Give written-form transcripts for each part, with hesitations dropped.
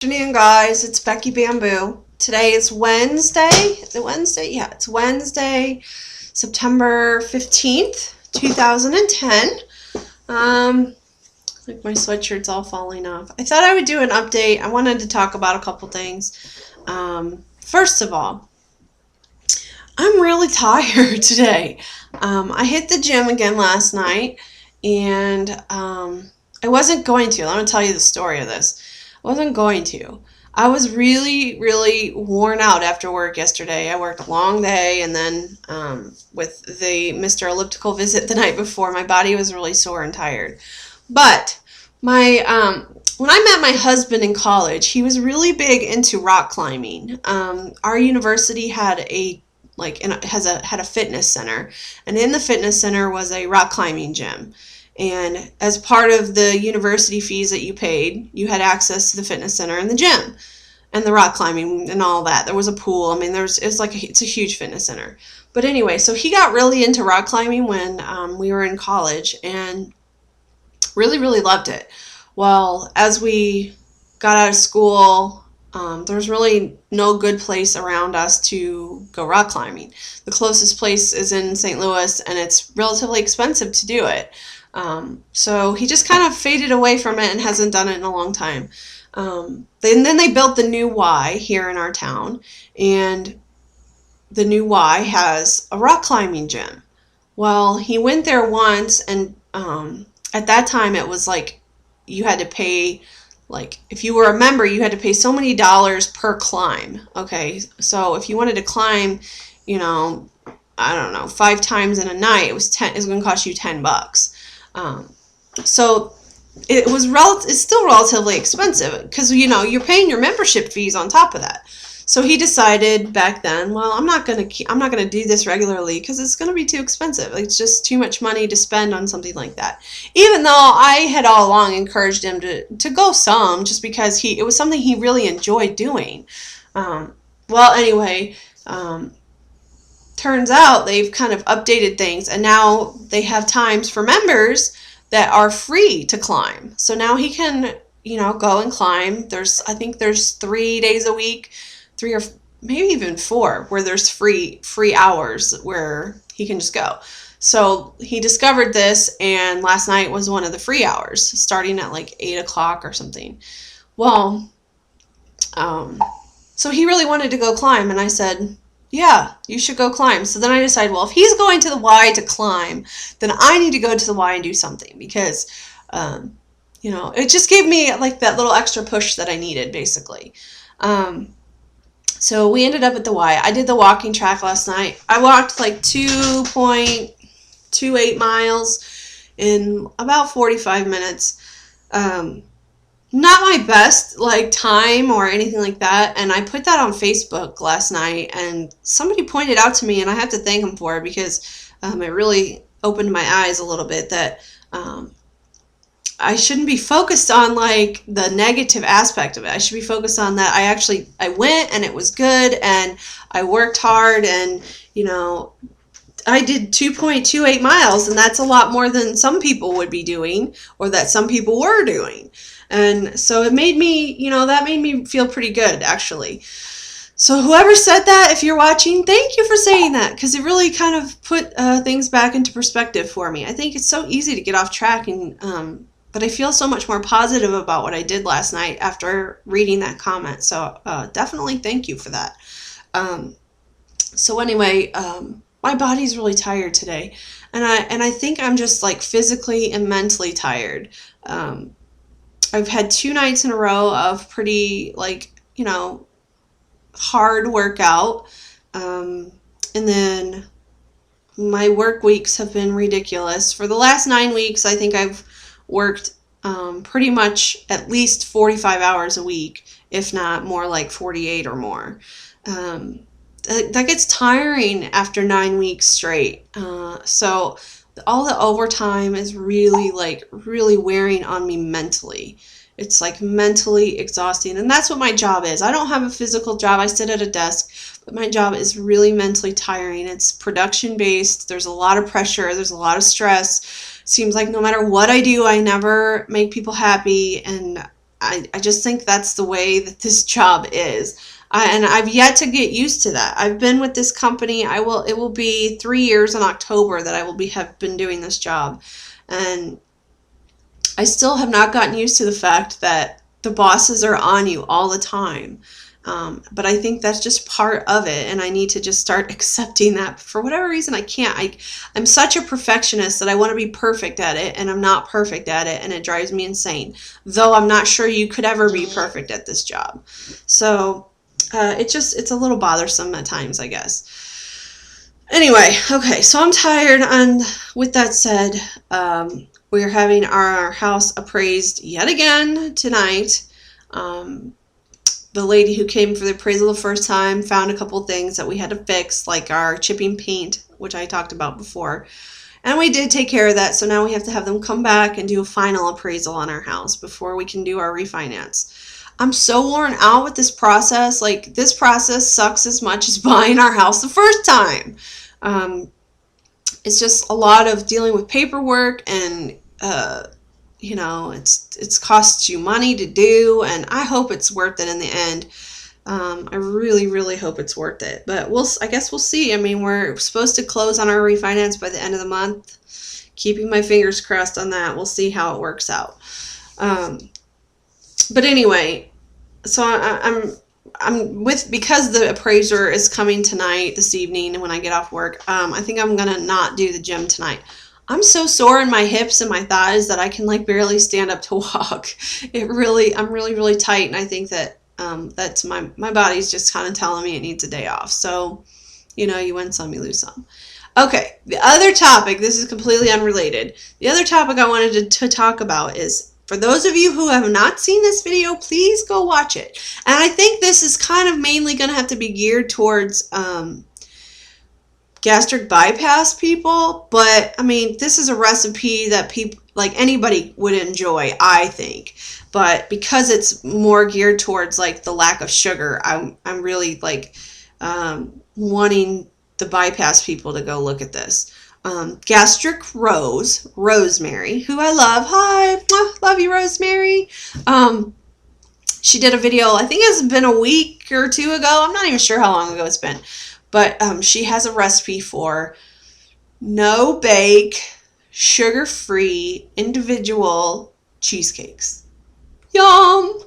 Afternoon, guys. It's Becky Bamboo. Today is Wednesday. Is it Wednesday? Yeah, it's Wednesday, September 15th, 2010. Like my sweatshirt's all falling off. I thought I would do an update. I wanted to talk about a couple things. First of all, I'm really tired today. I hit the gym again last night, and I wasn't going to. Let me tell you the story of this. I wasn't going to. I was really, really worn out after work yesterday. I worked a long day, and then with the Mr. Elliptical visit the night before, my body was really sore and tired. But my when I met my husband in college, he was really big into rock climbing. Our university had had a fitness center, and in the fitness center was a rock climbing gym. And as part of the university fees that you paid, you had access to the fitness center and the gym and the rock climbing and all that. There was a pool. I mean, it's a huge fitness center. But anyway, so he got really into rock climbing when we were in college and really, really loved it. Well, as we got out of school, there's really no good place around us to go rock climbing. The closest place is in St. Louis, and it's relatively expensive to do it. So he just kind of faded away from it and hasn't done it in a long time. Then they built the new Y here in our town, and the new Y has a rock climbing gym. Well, he went there once, and at that time it was like you had to pay, like if you were a member, you had to pay so many dollars per climb. Okay, so if you wanted to climb, I don't know, 5 times in a night, it was going to cost you $10. So it's still relatively expensive because, you're paying your membership fees on top of that. So he decided back then, well, I'm not going to do this regularly because it's going to be too expensive. It's just too much money to spend on something like that. Even though I had all along encouraged him to go some, just because it was something he really enjoyed doing. Anyway, turns out they've kind of updated things, and now they have times for members that are free to climb. So now he can, go and climb. I think there's 3 days a week, 3 or maybe even 4, where there's free hours where he can just go. So he discovered this, and last night was one of the free hours, starting at like 8 o'clock or something. Well, so he really wanted to go climb, and I said, yeah, you should go climb. So then I decided, well, if he's going to the Y to climb, then I need to go to the Y and do something because, it just gave me like that little extra push that I needed, basically. So we ended up at the Y. I did the walking track last night. I walked like 2.28 miles in about 45 minutes. Not my best time or anything like that, and I put that on Facebook last night, and somebody pointed out to me, and I have to thank them for it because it really opened my eyes a little bit that I shouldn't be focused on the negative aspect of it. I should be focused on that I went and it was good and I worked hard, and I did 2.28 miles, and that's a lot more than some people would be doing or that some people were doing. And so it made me, that made me feel pretty good, actually. So whoever said that, if you're watching, thank you for saying that, because it really kind of put things back into perspective for me. I think it's so easy to get off track, but I feel so much more positive about what I did last night after reading that comment. So definitely thank you for that. So anyway, my body's really tired today, and I think I'm just physically and mentally tired. I've had 2 nights in a row of pretty hard workout, and then my work weeks have been ridiculous. For the last 9 weeks, I think I've worked pretty much at least 45 hours a week, if not more like 48 or more. That gets tiring after 9 weeks straight. So all the overtime is really really wearing on me mentally. It's mentally exhausting, and that's what my job is. I don't have a physical job. I sit at a desk, but my job is really mentally tiring. It's production based. There's a lot of pressure. There's a lot of stress. Seems like no matter what I do, I never make people happy, and I just think that's the way that this job is. And I've yet to get used to that. I've been with this company. It will be 3 years in October that have been doing this job. And I still have not gotten used to the fact that the bosses are on you all the time. But I think that's just part of it, and I need to just start accepting that. For whatever reason, I can't. I'm such a perfectionist that I want to be perfect at it, and I'm not perfect at it, and it drives me insane. Though I'm not sure you could ever be perfect at this job. So it's a little bothersome at times, I guess. Anyway, okay, so I'm tired, and with that said, we are having our house appraised yet again tonight. The lady who came for the appraisal the first time found a couple things that we had to fix, like our chipping paint, which I talked about before. And we did take care of that, so now we have to have them come back and do a final appraisal on our house before we can do our refinance. I'm so worn out with this process. Like, this process sucks as much as buying our house the first time. It's just a lot of dealing with paperwork, and it's costs you money to do, and I hope it's worth it in the end. I really, really hope it's worth it. But I guess we'll see. I mean, we're supposed to close on our refinance by the end of the month. Keeping my fingers crossed on that. We'll see how it works out. But anyway, so because the appraiser is coming tonight, this evening, when I get off work, I think I'm gonna not do the gym tonight. I'm so sore in my hips and my thighs that I can barely stand up to walk. I'm really, really tight, and I think that that's my body's just kind of telling me it needs a day off. So, you win some, you lose some. Okay, the other topic, this is completely unrelated. The other topic I wanted to talk about is, for those of you who have not seen this video, please go watch it. And I think this is kind of mainly going to have to be geared towards gastric bypass people, but I mean, this is a recipe that people, anybody would enjoy, I think. But because it's more geared towards the lack of sugar, I'm really wanting the bypass people to go look at this. Gastric Rosemary, who I love. Hi, love you, Rosemary. She did a video, I think it's been a week or two ago. I'm not even sure how long ago it's been. But she has a recipe for no-bake, sugar-free, individual cheesecakes. Yum!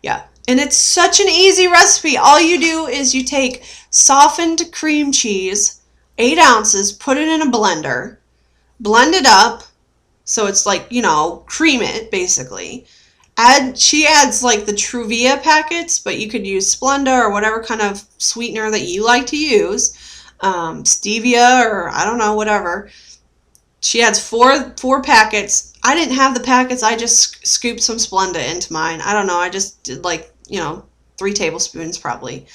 Yeah, and it's such an easy recipe. All you do is you take softened cream cheese, 8 ounces, put it in a blender, blend it up, so it's cream it, basically. She adds the Truvia packets, but you could use Splenda or whatever kind of sweetener that you like to use. Stevia, or I don't know, whatever. She adds four packets. I didn't have the packets. I just scooped some Splenda into mine. I don't know. I just did 3 tablespoons probably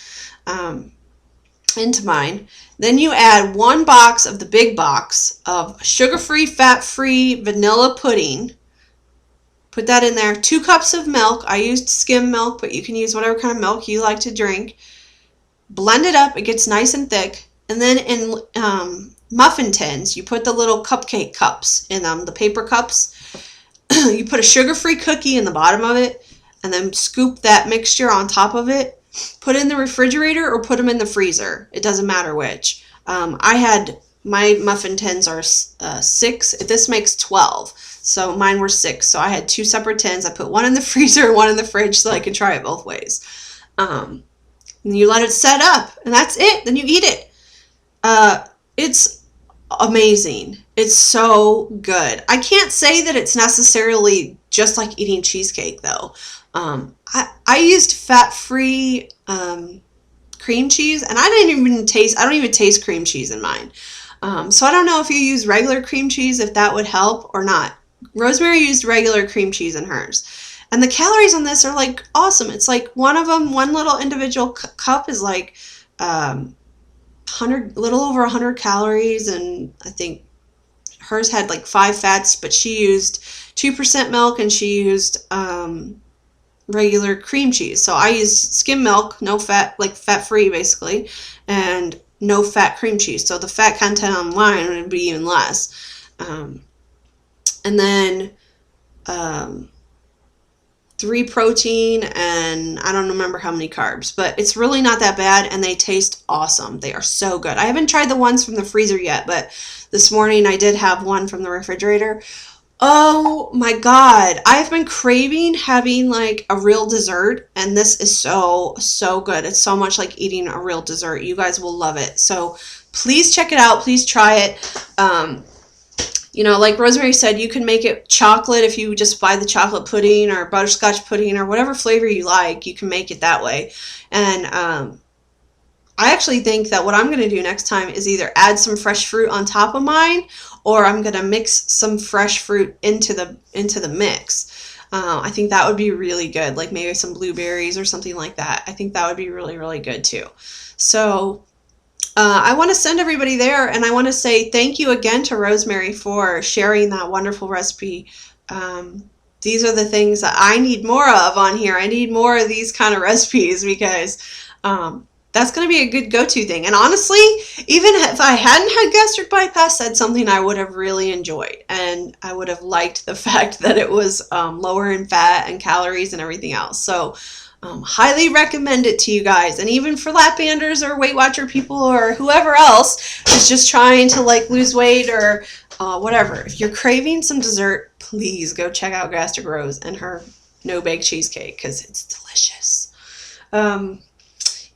into mine. Then you add 1 box of the big box of sugar-free, fat-free vanilla pudding. Put that in there. 2 cups of milk. I used skim milk, but you can use whatever kind of milk you like to drink. Blend it up. It gets nice and thick. And then in muffin tins, you put the little cupcake cups in them, the paper cups. You put a sugar-free cookie in the bottom of it, and then scoop that mixture on top of it. Put it in the refrigerator or put them in the freezer. It doesn't matter which. My muffin tins are 6. This makes 12. So mine were 6. So I had 2 separate tins. I put one in the freezer and one in the fridge so I could try it both ways. And you let it set up, and that's it. Then you eat it. It's amazing. It's so good. I can't say that it's necessarily just like eating cheesecake, though. I used fat-free cream cheese, and I don't even taste cream cheese in mine. So I don't know if you use regular cream cheese, if that would help or not. Rosemary used regular cream cheese in hers. And the calories on this are awesome. It's one of them, one little individual cup is little over 100 calories, and I think hers had 5 fats, but she used 2% milk and she used regular cream cheese. So I used skim milk, no fat, fat-free basically, and no fat cream cheese. So the fat content on mine would be even less. And then 3 protein, and I don't remember how many carbs, but it's really not that bad, and they taste awesome. They are so good. I haven't tried the ones from the freezer yet, but this morning I did have one from the refrigerator. Oh my God. I've been craving having like a real dessert, and this is so, so good. It's so much like eating a real dessert. You guys will love it. So please check it out. Please try it. You know, like Rosemary said, you can make it chocolate if you just buy the chocolate pudding or butterscotch pudding or whatever flavor you like. You can make it that way. And I actually think that what I'm going to do next time is either add some fresh fruit on top of mine, or I'm going to mix some fresh fruit into the mix. I think that would be really good, like maybe some blueberries or something like that. I think that would be really, really good too. So I want to send everybody there, and I want to say thank you again to Rosemary for sharing that wonderful recipe. These are the things that I need more of on here. I need more of these kind of recipes, because that's going to be a good go-to thing. And honestly, even if I hadn't had gastric bypass, that's something I would have really enjoyed. And I would have liked the fact that it was lower in fat and calories and everything else. So highly recommend it to you guys. And even for lap banders or Weight Watcher people or whoever else is just trying to like lose weight or whatever. If you're craving some dessert, please go check out Gastric Rose and her no-bake cheesecake, because it's delicious.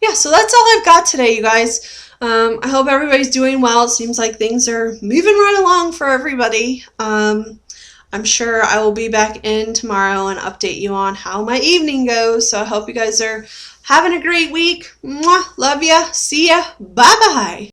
Yeah, so that's all I've got today, you guys. I hope everybody's doing well. It seems like things are moving right along for everybody. I'm sure I will be back in tomorrow and update you on how my evening goes. So I hope you guys are having a great week. Mwah, love ya. See ya. Bye-bye.